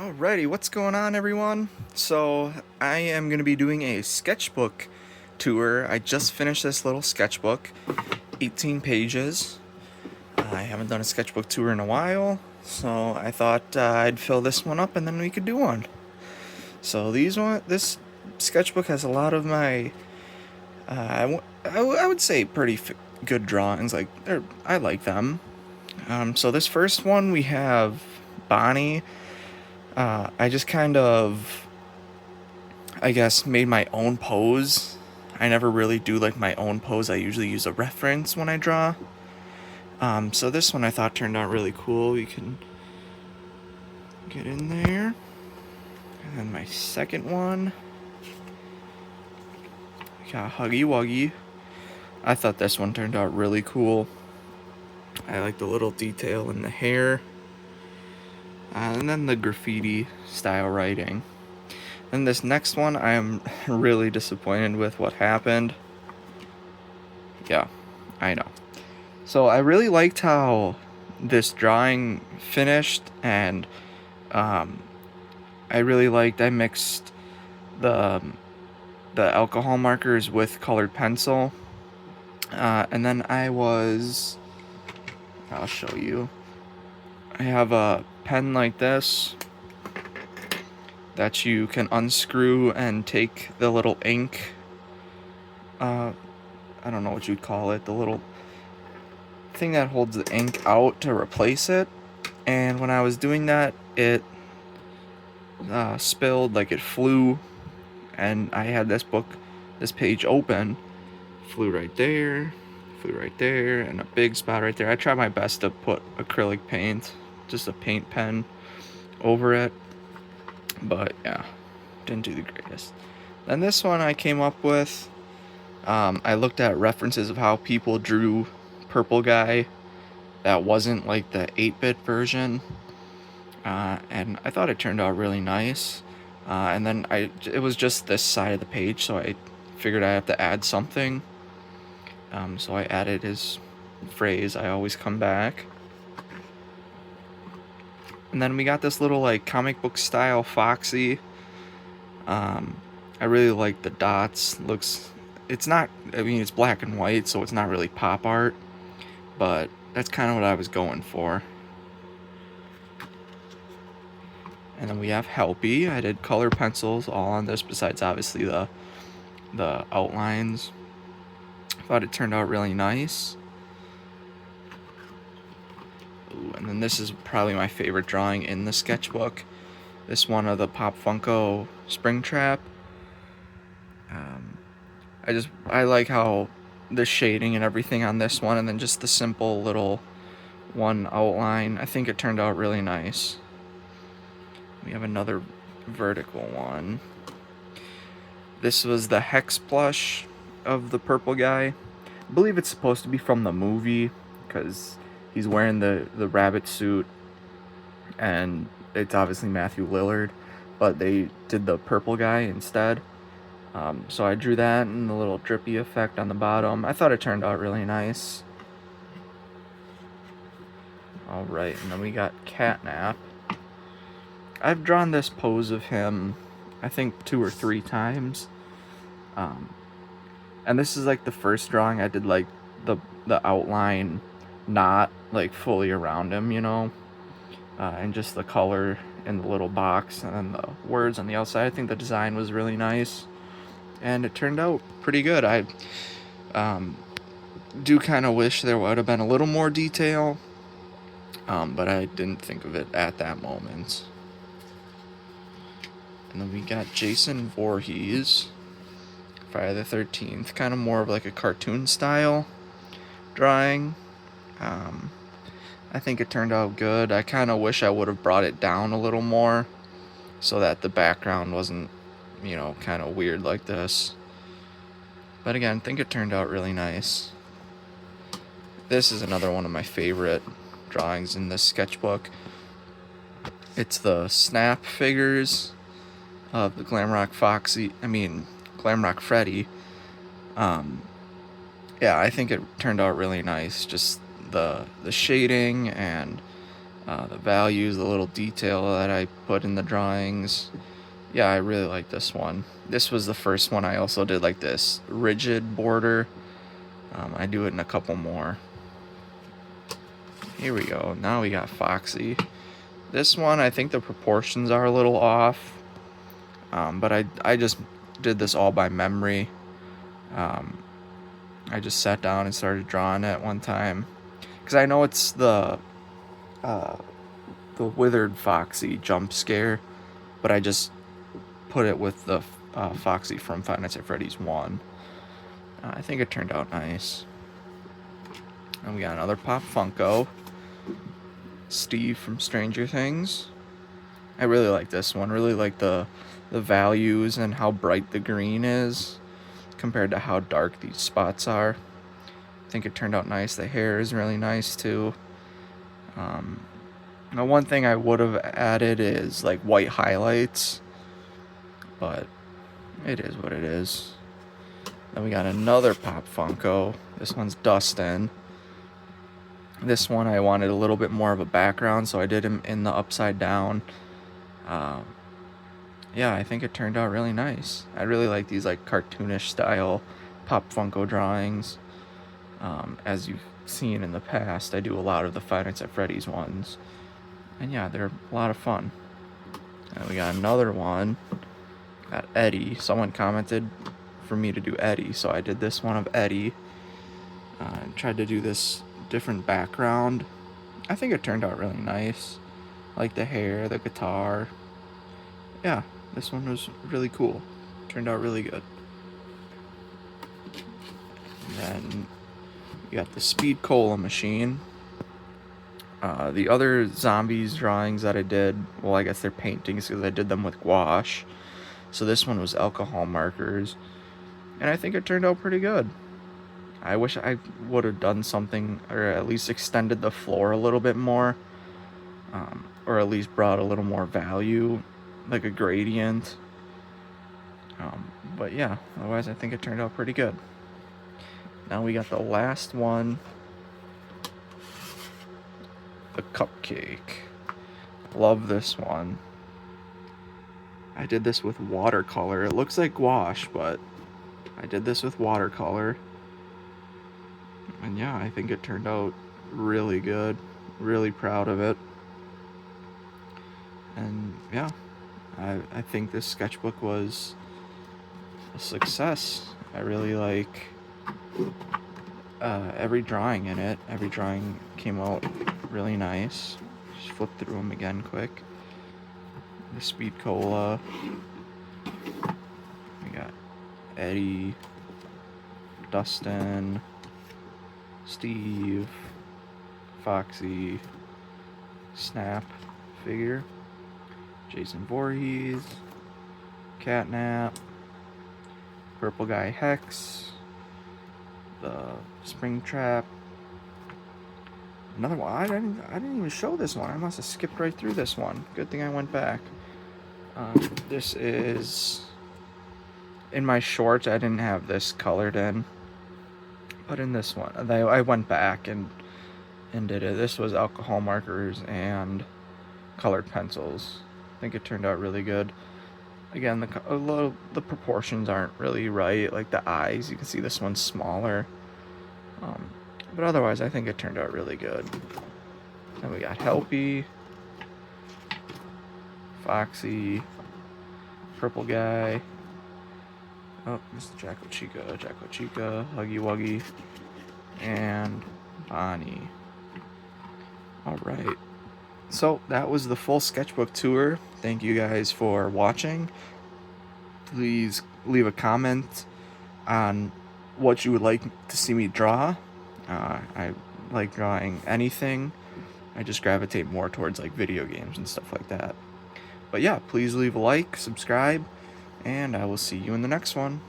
Alrighty, what's going on, everyone? So, I am going to be doing a sketchbook tour. I just finished this little sketchbook, 18 pages. I haven't done a sketchbook tour in a while, so I thought I'd fill this one up and then we could do one. So, this sketchbook has a lot of my, I would say, pretty good drawings. I like them. So, this first one we have Bonnie. I just kind of, I guess, made my own pose. I never really do like my own pose. I usually use a reference when I draw. So this one I thought turned out really cool. We can get in there. And then my second one, we got Huggy Wuggy. I thought this one turned out really cool. I like the little detail in the hair. And then the graffiti style writing. And this next one, I am really disappointed with what happened. Yeah, I know. So I really liked how this drawing finished, and I mixed the the alcohol markers with colored pencil, and then I'll show you. I have a pen like this that you can unscrew and take the little ink, I don't know what you'd call it, the little thing that holds the ink out to replace it. And when I was doing that, it spilled, like it flew, and I had this page open, flew right there, and a big spot right there. I tried my best to put acrylic paint, just a paint pen, over it, but yeah, didn't do the greatest. Then this one I came up with, I looked at references of how people drew Purple Guy that wasn't like the 8-bit version, and I thought it turned out really nice. And then it was just this side of the page, so I figured I have to add something. So I added his phrase, "I always come back." And then we got this little like comic book style Foxy. I really like the dots. It's not, I mean, it's black and white, so it's not really pop art, but that's kind of what I was going for. And then we have Helpy. I did color pencils all on this, besides obviously the outlines. I thought it turned out really nice. Ooh, and then this is probably my favorite drawing in the sketchbook. This one of the Pop Funko Springtrap. I like how the shading and everything on this one, and then just the simple little one outline. I think it turned out really nice. We have another vertical one. This was the Hex plush of the Purple Guy. I believe it's supposed to be from the movie, because he's wearing the rabbit suit, and it's obviously Matthew Lillard, but they did the Purple Guy instead. So I drew that and the little drippy effect on the bottom. I thought it turned out really nice. Alright, and then we got Catnap. I've drawn this pose of him, I think 2 or 3 times. And this is like the first drawing I did, like the outline not like fully around him, you know, and just the color in the little box, and then the words on the outside. I think the design was really nice, and it turned out pretty good. I do kind of wish there would have been a little more detail, but I didn't think of it at that moment. And then we got Jason Voorhees, Friday the 13th, kind of more of like a cartoon style drawing. I think it turned out good. I kind of wish I would have brought it down a little more so that the background wasn't, you know, kind of weird like this. But again, I think it turned out really nice. This is another one of my favorite drawings in this sketchbook. It's the Snap figures of the Glamrock Freddy. Yeah, I think it turned out really nice. Just the shading and The values, the little detail that I put in the drawings. Yeah, I really like this one. This was the first one I also did like this rigid border. I do it in a couple more. Here we go. Now we got Foxy. This one, I think the proportions are a little off. But I just did this all by memory. I just sat down and started drawing it one time. Because I know it's the withered Foxy jump scare. But I just put it with the Foxy from Five Nights at Freddy's 1. I think it turned out nice. And we got another Pop Funko. Steve from Stranger Things. I really like this one. Really like the values and how bright the green is compared to how dark these spots are. I think it turned out nice. The hair is really nice too. Now one thing I would have added is like white highlights, but it is what it is. Then we got another Pop Funko. This one's Dustin. This one I wanted a little bit more of a background, so I did him in the upside down. Yeah, I think it turned out really nice. I really like these like cartoonish style Pop Funko drawings. As you've seen in the past, I do a lot of the Five Nights at Freddy's ones. And yeah, they're a lot of fun. And we got another one. Got Eddie. Someone commented for me to do Eddie, so I did this one of Eddie. Tried to do this different background. I think it turned out really nice. Like the hair, the guitar. Yeah, this one was really cool. Turned out really good. And then you got the Speed Cola machine. The other zombies drawings that I did, well, I guess they're paintings because I did them with gouache. So this one was alcohol markers. And I think it turned out pretty good. I wish I would have done something, or at least extended the floor a little bit more. Or at least brought a little more value, like a gradient. But yeah, otherwise I think it turned out pretty good. Now we got the last one. The cupcake. Love this one. I did this with watercolor. It looks like gouache, but I did this with watercolor. And yeah, I think it turned out really good. Really proud of it. And yeah, I think this sketchbook was a success. I really like every drawing in it. Every drawing came out really nice. Just flip through them again quick. The Speed Cola. We got Eddie, Dustin, Steve, Foxy, Snap figure, Jason Voorhees, Catnap, Purple Guy Hex, the Springtrap. Another one. I didn't even show this one. I must have skipped right through this one. Good thing I went back. This is in my shorts. I didn't have this colored in, but in this one, I went back and did it. This was alcohol markers and colored pencils. I think it turned out really good. Again, the proportions aren't really right. Like the eyes, you can see this one's smaller. But otherwise, I think it turned out really good. Then we got Helpy, Foxy, Purple Guy. Oh, Mr. Jacko Chica, Huggy Wuggy, and Bonnie. Alright. So, that was the full sketchbook tour. Thank you guys for watching. Please leave a comment on what you would like to see me draw. I like drawing anything. I just gravitate more towards like video games and stuff like that. But yeah, please leave a like, subscribe, and I will see you in the next one.